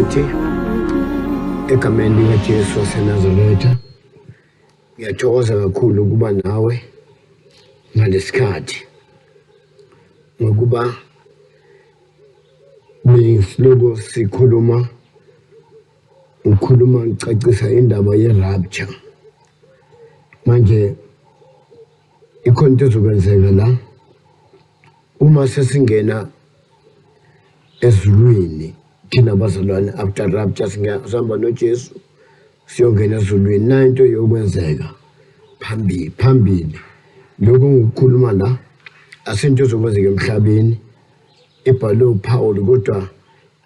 futhi egameni likaJesu waseNazaretha. Ngiyathokoza kakhulu ukuba nawe ngalesikhathi ngokuba besiloku sikhuluma ngicacisa indaba ye-rapture. Manje ikhona into ezokwenzeka la uma sesingena ezulwini thina bazalwane. After rapture sihamba noJesu siyongena ezulwini. Na into yokwenzeka phambili lokho ngikukhuluma la asinto ezokwenzeka emhlabeni ebhalwe uPaul, kodwa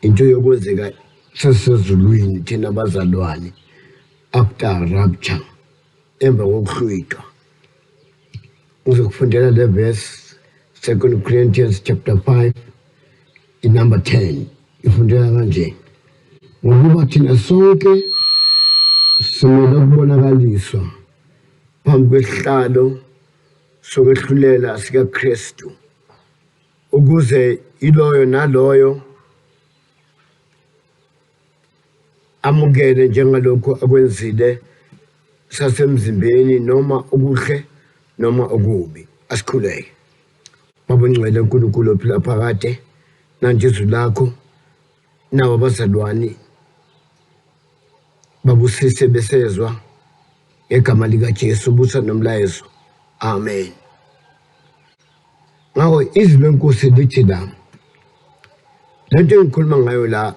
into yokwenzeka sesezulwini thina bazalwane after rapture, emva kokuhlwithwa. Ngizokufundela le verse 2 Corinthians chapter 5 number 10. Ifundela kanje: ngokuba thina sonke simele ukubonakaliswa phambi kwesihlalo sokwehlulela sikaKristu, ukuze iloyo naloyo amukele njengalokhu akwenzile sasemzimbeni, noma okuhle noma okubi. Asikhuleke. Baba Ngcwele, uNkulunkulu ophila phakade, nanti izwi lakho nawo abazalwane babusise besezwa ngegama likaJesu, busa nomlayezo. Amen. Ngakho izwi lenkosi lithi la, lento engikhuluma ngayo la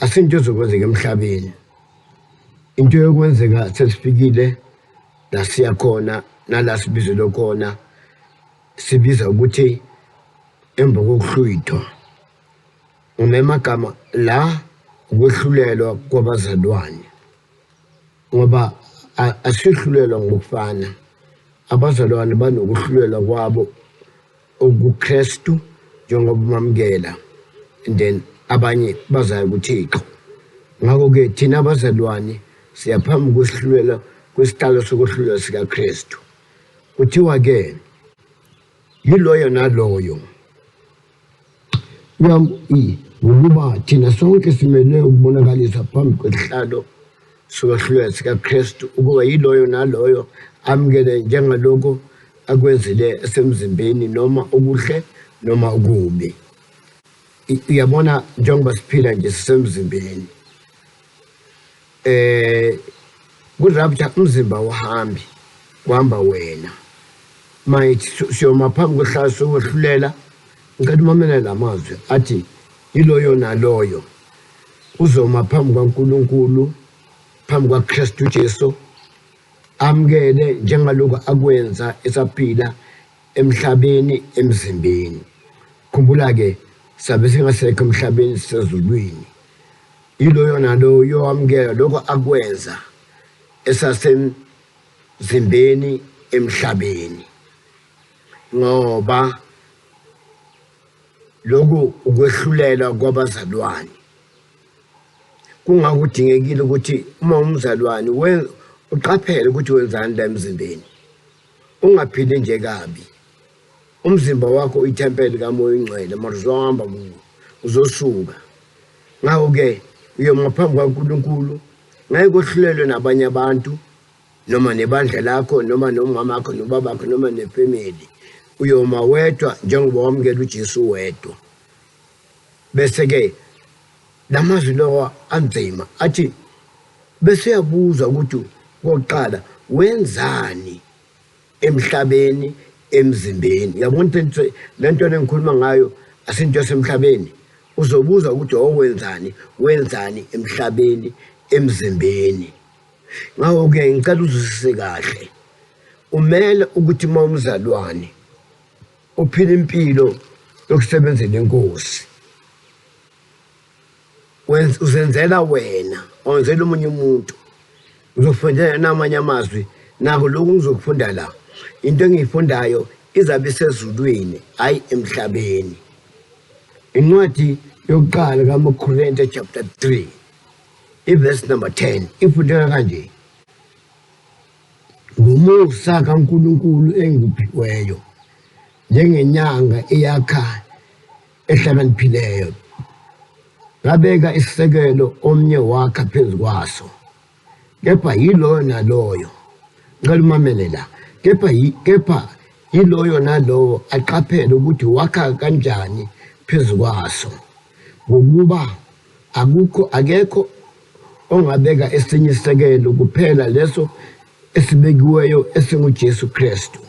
asinto ezokwenzeka emhlabeni. Into yokwenzeka sesifikile la siya khona, nala sibizelwe khona, sibiza ukuthi emva kokuhlwithwa. Ngomagama la ukwehlulelwa kwabazalwane, ngoba asihlulelwa ngokufana. Abazalwane banokuhlulelwa kwabo okuKristu njengoba bamamukela, and then abanye bazayo kuThixo. Ngakho-ke thina abazalwane siyaphambi kwesihlulelo kwesihlalo sokuhlulela sikaKristu. Kuthiwa-ke yiloyo naloyo ngokuba thina sonke simele ukubonakaliswa phambi kwesihlalo sokwahlulela sikaKristu, ukuba yiloyo naloyo amukele njengalokho akwenzile esemzimbeni, noma okuhle noma okubi. Uyabona, njengoba siphila nje sisemzimbeni, ku-rapture umzimba wahambi, kuhamba wena. Manje siyoma phambi kwesihlalo sokwehlulela. Ngikade umamele la mazwi athi yiloyo naloyo uzoma phambi kwaNkulunkulu, phambi kwaKristu Jesu, amukele njengalokhu akwenza esaphila emhlabeni emzimbeni. Khumbula-ke sabe singasekho emhlabeni, sisezulwini. Yiloyo naloyo amukela lokho akwenza esasemzimbeni emhlabeni, ngoba lokhu ukwehlulela kwabazalwane. Kungakudingekile ukuthi uma umzalwane uqaphele ukuthi wenzani la emzimbeni, ungaphili nje kabi. Umzimba wakho uyithempeli kaMoya Oyingcwele, manje uzohamba uzosuka. Ngakho-ke uyoma phambi kwaNkulunkulu, ngeke uhlulelwe nabanye abantu, noma nebandla lakho, noma nomamakho nobabakho, noma nefamily. Uyoma wedwa njengoba wamukela uJesu wedwa. Bese-ke la mazwi lawa anzima athi, bese uyabuza ukuthi kokuqala wenzani emhlabeni emzimbeni. Yabona le nto engikhuluma ngayo asinto yasemhlabeni. Uzobuza ukuthi wenzani emhlabeni emzimbeni. Ngakho-ke ngicela uzwisise kahle, umele ukuthi uma umzalwane uphila impilo yokusebenzela inkosi, uzenzela wena, awenzela omunye umuntu. Ngizokufundela namanye amazwi, nakho lokhu ngizokufunda la, into engiyifundayo izabe isezulwini, hayi emhlabeni. Incwadi yokuqala kaMakorinte chapter 3 verse number 10 ifundeka kanje: ngumusa kaNkulunkulu enguphiweyo njengenyanga eyakha ehlakaniphileyo, ngabeka isisekelo omnye wakha phezu kwaso, kepha yiloyo naloyo ngalumamele la, kepha yiloyo nalowo aqaphele ukuthi wakha kanjani phezu kwaso, ngokuba akekho ongabeka esinye isisekelo kuphela leso esibekiweyo esinguJesu Kristu.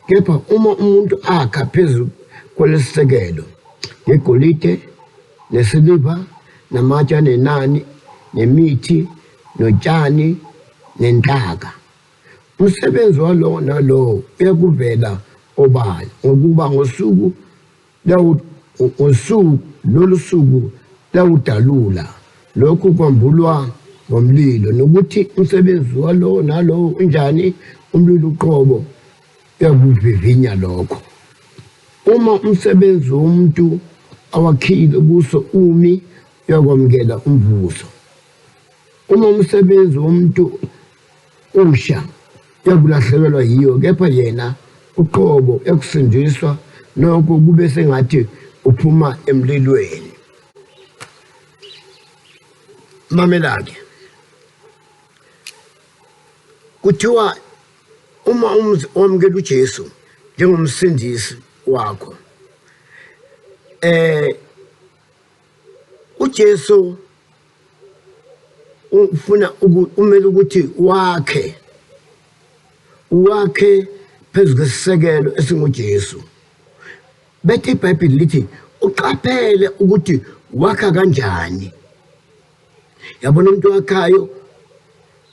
Kepha uma umuntu akha phezu kwalesisekelo ngegolide nesiliva namatshe anenani nemithi notshani nenhlaka, umsebenzi walowo nalowo uyakuvela obala, ngokuba lolu suku lawudalula lokhu kwambulwa ngomlilo, nokuthi umsebenzi walowo nalowo unjani, umlilo uqobo uyakuvivinya lokho. Uma umsebenzi womuntu awakhile kuso umi, uyakwamukela umvuzo. Uma umsebenzi womuntu usha, uyakulahlekelwa yiyo, kepha yena uqobo uyakusindiswa, nokho kube sengathi uphuma emlilweni. Mamela-ke, kuthiwa uma wamukela uJesu njengomsindisi wakho, uJesu ufuna umele ukuthi wakhe phezu kwesisekelo esinguJesu. Bethi iBhayibheli lithi uqaphele ukuthi wakha kanjani. Yabona umuntu wakhayo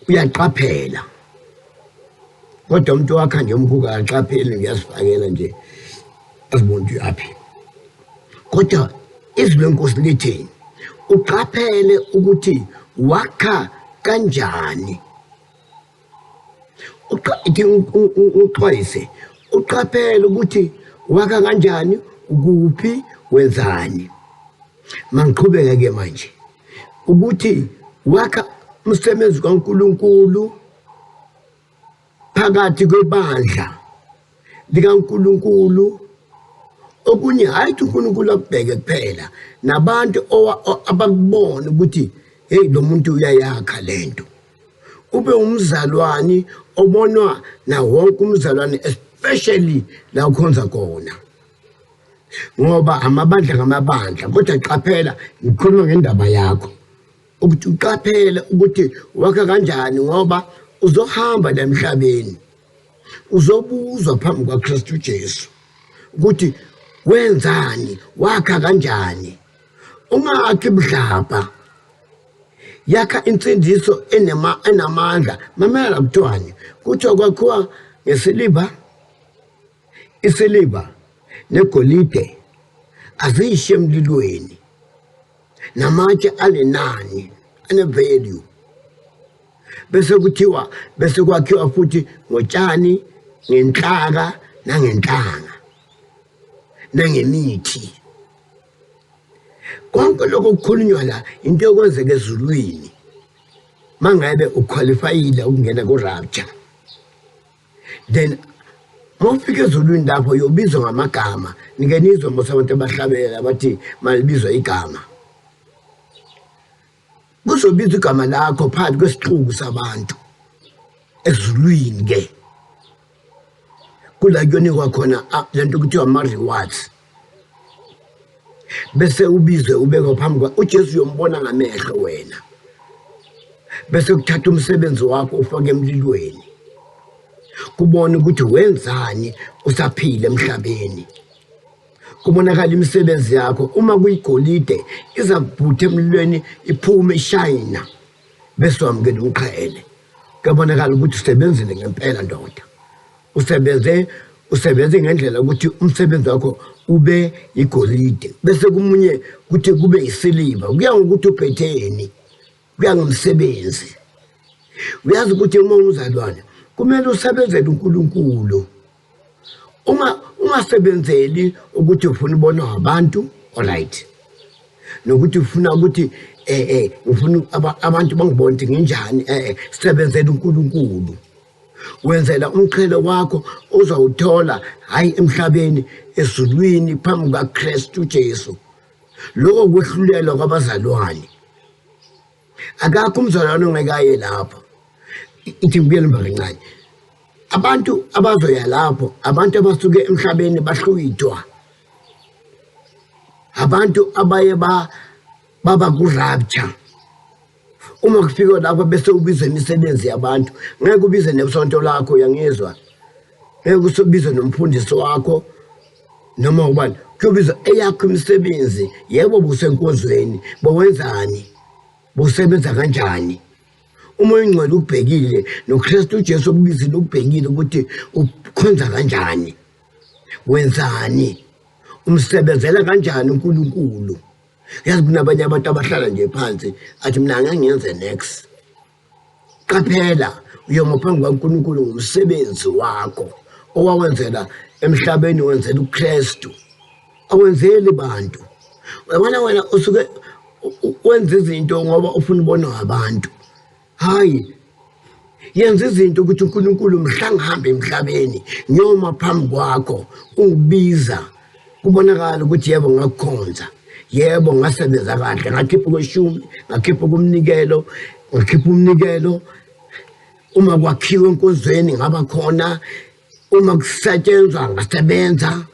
uyaqaphela, kodwa umuntu wakha nje umbuka aqaphele ngiyasifakela nje azibona ukuthi yaphi. Kodwa izwi lenkosi lithi uqaphele ukuthi wakha kanjani. Uxwayise, uqaphele ukuthi wakha kanjani, ukuphi, wenzani. Mangiqhubeke-ke manje ukuthi wakha umsebenzi kaNkulunkulu phakathi kwebandla likaNkulunkulu, okunye hayi ukuthi uNkulunkulu akubheke kuphela, nabantu abakubona ukuthi hey, lo muntu uyayakha lento. Ube umzalwane obonwa na wonke umzalwane, especially la ukhonza khona, ngoba amabandla ngamabandla. Kodwa qaphela, ngikhuluma ngendaba yakho ukuthi uqaphele ukuthi wakha kanjani, ngoba uzohamba la emhlabeni uzobuzwa phambi kwaKristu Jesu ukuthi wenzani, wakha kanjani. Ungakhi budlabha, yakha insindiso enamandla. Mamela kuthiwani, kuthiwa kwakhiwa isiliva negolide azishe emlilweni, namatshe alenani, ane-value. Bese kwakhiwa futhi ngotshani, ngenhlaka nangenhlanga nangemithi. Konke lokho kukhulunywa la into yokwenzeka ezulwini mangabe uqualifyile ukungena ku-rapture. Then mawufika ezulwini lapho uyobizwa ngamagama. Nike nizwe mose abantu abahlabela bathi malibizwa igama. Kuzobizwa igama lakho phakathi kwesixuku sabantu ezulwini-ke, kula kuyonikwa khona lento kuthiwa ama-rewards. Bese ubizwe ubekwa phambi kwa uJesu, uyombona ngamehlo wena. Bese kuthatha umsebenzi wakho ufake emlilweni, kubona ukuthi wenzani usaphila emhlabeni. Kubonakala imisebenzi yakho. Uma kuyigolide izavutha emlilweni, iphume ishayina, bese wamukela umqhele. Kubonakala ukuthi usebenzile ngempela ndoda, usebenze ngendlela ukuthi umsebenzi wakho ube igolide. Bese kumunye kuthi kube isiliva. Kuya ngokuthi uphetheni, kuya ngomsebenzi. Uyazi ukuthi uma umzalwane kumele usebenzele uNkulunkulu. Ungasebenzeli ukuthi ufuna ubonwa abantu, alright, nokuthi ufuna ukuthi ngifuna abantu bangibone ukuthi nginjani. Sebenzela uNkulunkulu, wenzela umqhele wakho uzawuthola hayi emhlabeni, ezulwini phambi kwaKristu Jesu. lokho kwehlulelwa kwabazalwane akakho umzalwane ongekaye lapho ithi kubuyele emva kancane abantu abazoya lapho abantu abasuke emhlabeni bahluyitwa abantu abaye baba ku-rapture uma kufika lapho bese ubiza imisebenzi yabantu ngeke ubize nesonto lakho uyangizwa ngeke ubize nomfundisi wakho noma ubani kuyobiza eyakho imisebenzi yebo busenkozweni bowenzani busebenza kanjani umoya ongcwele ukubhekile noKristu uJesu okubizile ukubhekile ukuthi ukhonza kanjani wenzani umsebenzela kanjani uNkulunkulu yazi kunabanye abantu abahlala nje phansi athi mina ngeke ngenze next qaphela uyoma phambi kaNkulunkulu ngomsebenzi wakho owawenzela emhlabeni wenzela uKristu awenzeli bantu wena usuke wenza izinto ngoba ufuna ubonwa abantu hayi yenza izinto ukuthi uNkulunkulu mhlangahamba emhlabeni nyoma phambi kwakho ungibiza kubonakala ukuthi yebo ngakukhonza yebo ngasebenza kahle ngakhipha kweshumi ngakhipha kumnikelo ngakhipha umnikelo uma kwakhiwe enkonzweni ngaba khona uma kusetshenzwa ngasebenza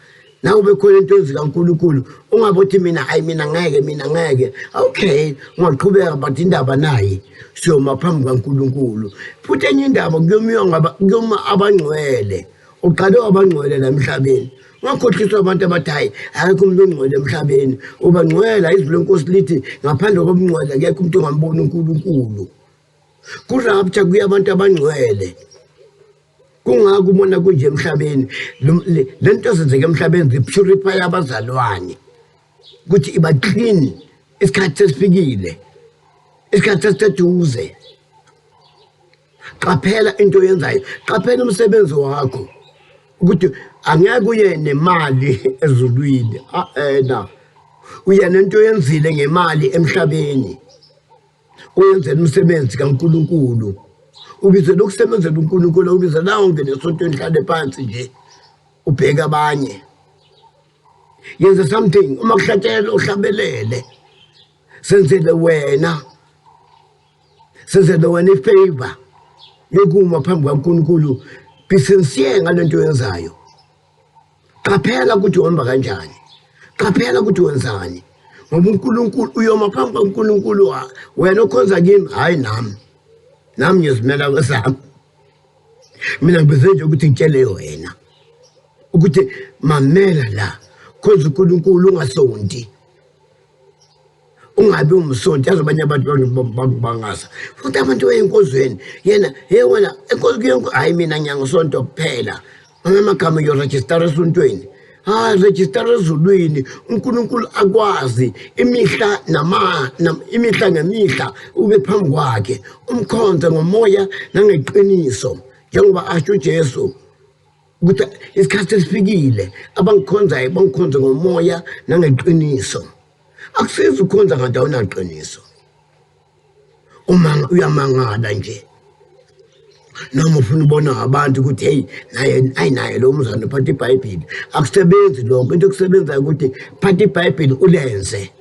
nawe bekhona into ezikaNkulunkulu ungabothi mina hayi mina ngeke okay ungaqhubeka but indaba nayi siyoma phambi kaNkulunkulu futhi enye indaba kuyoma abangcwele uqale abangcwele la emhlabeni ungakhohliswa abantu abathi hayi akekho umuntu ongcwele emhlabeni ubangcwela izwi lenkosi lithi ngaphandle kobungcwele akekho umuntu ongamboni uNkulunkulu ku-rapture kuya abantu abangcwele kungako ubona kunje emhlabeni lento ezenzeka emhlabeni zipurify abazalwane ukuthi iba clean isikhathi sesifikile isikhathi sesiseduze qaphela into oyenzayo qaphela umsebenzi wakho ukuthi angeke uye nemali ezulwini uya nento oyenzile ngemali emhlabeni uyenzela umsebenzi kaNkulunkulu ubizela ukusebenzela uNkulunkulu ubizela ungene esontweni hlale phansi nje ubheke abanye yenza something uma kuhlatshela uhlabelele senzele wena ifavor yokuma phambi kaNkulunkulu be sincere ngalento oyenzayo qaphela ukuthi uhamba kanjani qaphela ukuthi wenzani ngoba uNkulunkulu uyoma phambi kaNkulunkulu wena okhonza kimi hayi nami ngizimela kwesami mina ngibize nje ukuthi ngitshele wena ukuthi mamela la khonza uNkulunkulu ungasonti ungabi umsonti yazi abanye abantu bangaza futhi abantu beyinkozweni yena wena enkonzweni hayi mina ngiyangisonto kuphela amagama yoregister esontweni register ezulwini uNkulunkulu akwazi imihla imihla ngemihla ube phambi kwakhe umkhonza ngomoya nangeqiniso njengoba asho uJesu ukuthi isikhathi sifikile abangikhonzayo bangikhonza ngomoya nangeqiniso akusizi ukhonza kanti awunaqiniso uma uyamangala nje noma ufuna ubona abantu ukuthi hey naye lo mzana uphatha iBhayibheli akusebenzi lokho into okusebenzayo ukuthi phatha iBhayibheli ulenze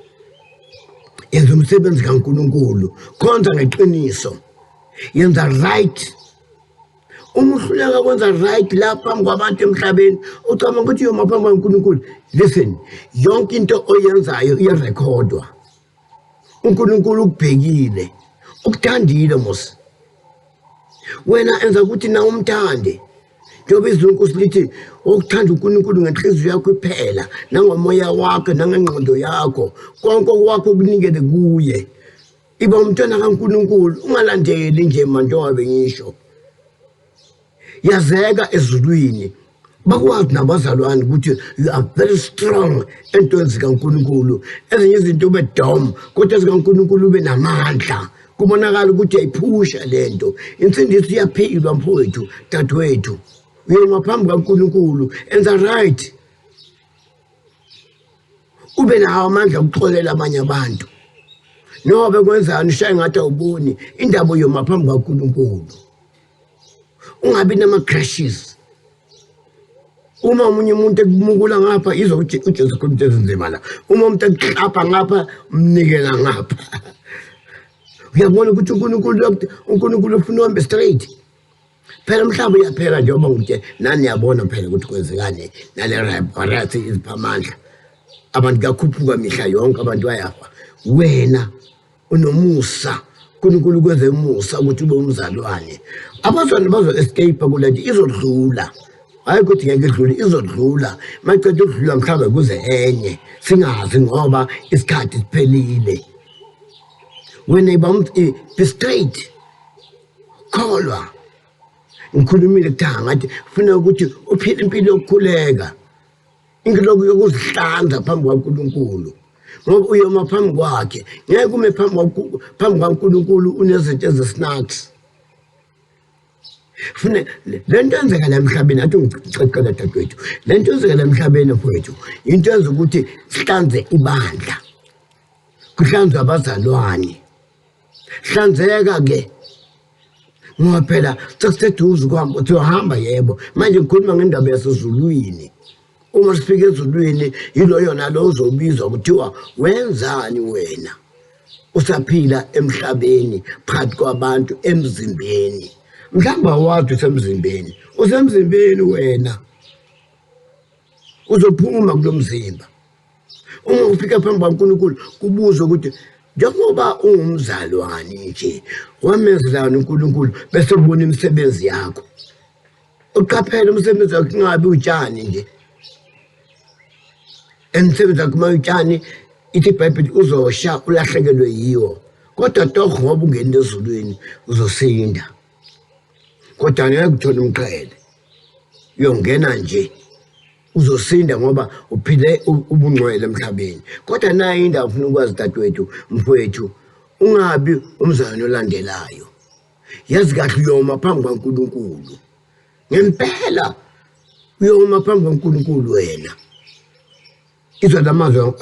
yenza umsebenzi kaNkulunkulu khonza ngeqiniso yenza right uma uhluleka kwenza right la phambi kwabantu emhlabeni ucabanga ukuthi uyoma phambi kaNkulunkulu listen yonke into oyenzayo iyarekhodwa uNkulunkulu ukubhekile ukuthandile mos wena enza ukuthi na umthande njengoba izwi lenkosi lithi ukuthanda uNkulunkulu ngenhliziyo yakho iphela nangomoya wakho nangengqondo yakho konke kwakho ukunikele kuye iba umntwana kaNkulunkulu ungalandeli nje manje wabe ngisho yazeka ezulwini bakwazi nabazalwane ukuthi you are very strong entweni zikaNkulunkulu ezinye izinto ube dom kodwa zikaNkulunkulu ube namandla kubonakala ukuthi ayiphusha lento insindiso iyaphilwa mfowethu dadewethu uyoma phambi kaNkulunkulu enza right ube nawo amandla okuxolela abanye abantu nobe kwenzani ushaye ngathi awuboni indaba uyoma phambi kaNkulunkulu ungabi nama crashes uma umunye umuntu ekumukula ngapha izokuthi uJesu Kristu ezinzima la uma umuntu eqapha ngapha mnikela ngapha uyabona ukuthi uNkulunkulu ufuna uhambe straight phela mhlawumbe uyaphela njengoba ngithe nani yabona phela ukuthi kwenzekani nale rabarathi iziphamandla abantu kakhuphuka mihla yonke abantu bayafa wena unomusa uNkulunkulu kwenze umusa ukuthi ube umzalwane abazwana bazo escape kulento izodlula hayi ukuthi ngeke idlule izodlula maqedwe ukudlula mhlawumbe kuze enye singazi ngoba isikhathi siphelile wena be straight kholwa ngikhulumile kuthiwa ngathi ufuna ukuthi uphile impilo yokukhuleka inkiloku yokuzihlanza phambi kwaNkulunkulu ngoba uyoma phambi kwakhe ngeke ume phambi kwaNkulunkulu unezinto ezisinacks fune lento enzeka la emhlabeni athi ngicela dadwethu lento enzeka la emhlabeni mfowethu into enza ukuthi sihlanze ibandla kuhlanzwe abazalwane hlanzeka ke ngoba phela sekuseduze kwami uthi uhamba yebo manje ngikhuluma ngendaba yasezulwini uma sifika ezulwini yilo yona lo uzobizwa kuthiwa wenzani wena usaphila emhlabeni phakathi kwabantu emzimbeni mhlawumbe awazi usemzimbeni usemzimbeni wena uzophuma kulomzimba uma ufika phambi kwaNkulunkulu kubuzwe ukuthi njengoba ungumzalwane nje wamenzela uNkulunkulu bese ubona imisebenzi yakho uqaphela umsebenzi wakho ingabe utshani nje emsebenzi wakho mayutshani ithi iBhayibheli uzosha ulahlekelwe yiwo kodwa torho ngoba ungena ezulwini uzosinda kodwa ngeke kuthole umqhele uyongena nje uzosinda ngoba uphile ubungcwele emhlabeni kodwa nayo indawo ufuna ukwazi dadwethu mfowethu ungabi umzalwane olandelayo yazi kahle uyoma phambi kwaNkulunkulu ngempela uyoma phambi kwaNkulunkulu wena izwa lamazwi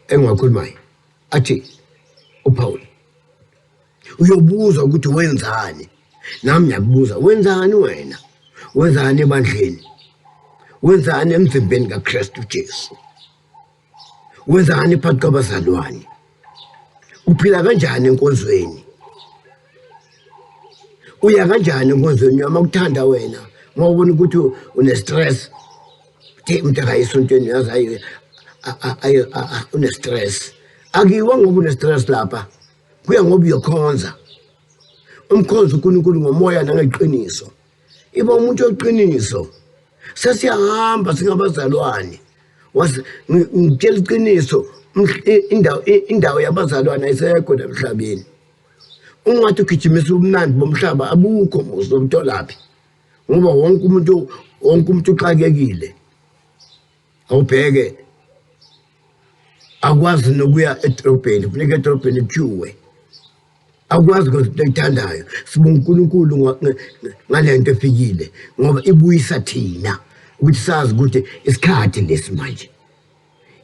engiwakhulumayo athi uPaul uyobuzwa ukuthi wenzani nami ngiyabuza wenzani wena wenzani ebandleni wenzani emzimbeni kaKristu Jesu wenzani phakathi kwabazalwane uphila kanjani enkonzweni uya kanjani enkonzweni noma ukuthanda wena ngoba ubona ukuthi une stress umuntu akayisontweni yazi une stress akiwa ngoba une stress lapha kuya ngoba uyokhonza umkhonzo uNkulunkulu ngomoya nangeqiniso iba umuntu oqiniso sesiyahamba singabazalwane ngitshela iqiniso indawo yabazalwane ayisekho emhlabeni ungathi ugijimisa ubumnandi bomhlaba abukho uzobutholaphi ngoba wonke umuntu uxakekile awubheke akwazi nokuya edrobheni funeka edrobheni kutyuwe akwazi ukuthi uyithandayo sibonga uNkulunkulu ngalento efikile ngoba ibuyisa thina ukuthi sazi ukuthi isikhathi lesi manje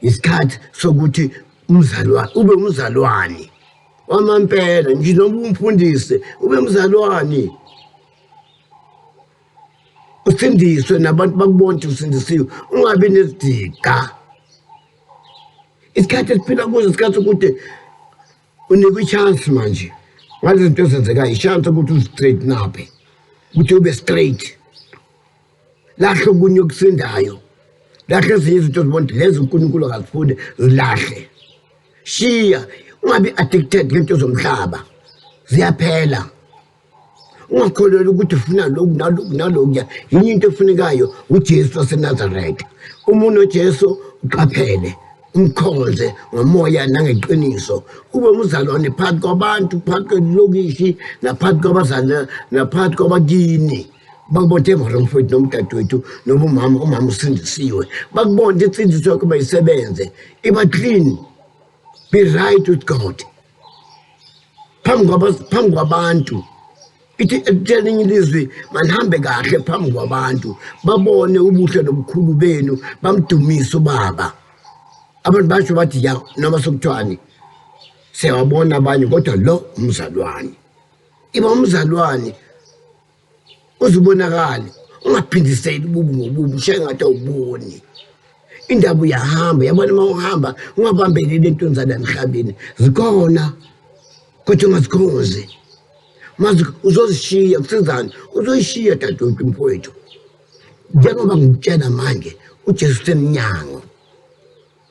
isikhathi sokuthi umzalwane ube umzalwane wamampela nje noma umfundise ube umzalwane usindiswe nabantu bakubona usindisiwe ungabi nezidiga isikhathi esiphila kuzo isikhathi sokuthi unikwe ichance manje ngale zinto ezenzekayo ishance ukuthi ustraighten up ukuthi ube straight lahle kunye okusindayo lahle ezinye izinto zibona lezi uNkulunkulu akazifuni zilahle shiya ungabi addicted ngento zomhlaba ziyaphela ungakholelwa ukuthi ufuna lokhu naloku yinye into efunekayo uJesu waseNazaretha umuntu noJesu uqaphele umkhonze ngomoya nangeqiniso ube umzalwane phakathi kwabantu phakathi kwelokishi naphakathi kwabazalwane naphakathi kwabakini bakubone mfowethu nomdadewethu noma umama usindisiwe bakubone insindiso yakho bayisebenze iba clean be right with God phambi kwabantu ithi ekutsheleni ilizwi manihambe kahle phambi kwabantu babone ubuhle nobukhulu benu bamdumise ubaba abantu basho bathi ya noma sokuthiwani siyabona abanye kodwa lo umzalwane iba umzalwane uzibonakala ungaphindiseli ububi ngobubi ushaye ngathi awuboni indaba uyahamba yabona uma uhamba ungabambeli lento zala emhlabeni zikhona kodwa ungazikhonzi mazi uzozishiya kusizani uzoyishiya dadewethu mfowethu njengoba ngikutshela manje uJesu semnyango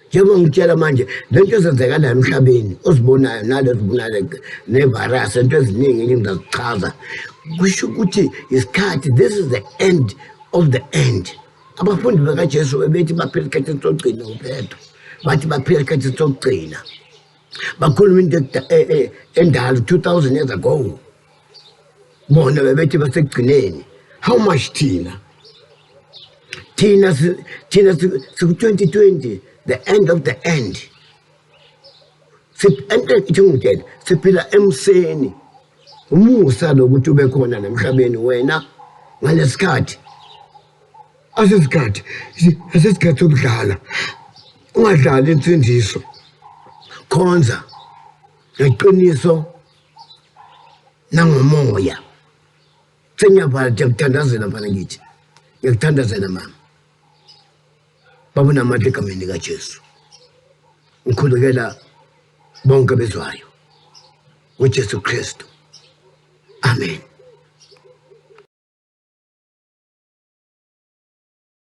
njengoba ngikutshela manje lento ezenzekala emhlabeni ozibonayo nalezibonayo nevirus into eziningi engizazichaza kusho ukuthi isikhathi this is the end of the end abafundi bakaJesu bebethi baphila isikhathi sokugcina uPetro bathi baphila isikhathi sokugcina bakhuluma into endala 2000 years ago bona bebethi basekugcineni how much tina siku 2020 the end of the end ithungutela siphila emseni umusa lokuthi ube khona nemhlabeni wena ngalesikhathi asesikhathi sokudlala ungadlali insindiso khonza ngeqiniso nangomoya senyavala ngiyakuthandazela mfana ngithi ngiyakuthandazela mama babona amandla egameni kaJesu ngikhulekela bonke bezwayo uJesu Kristu amen.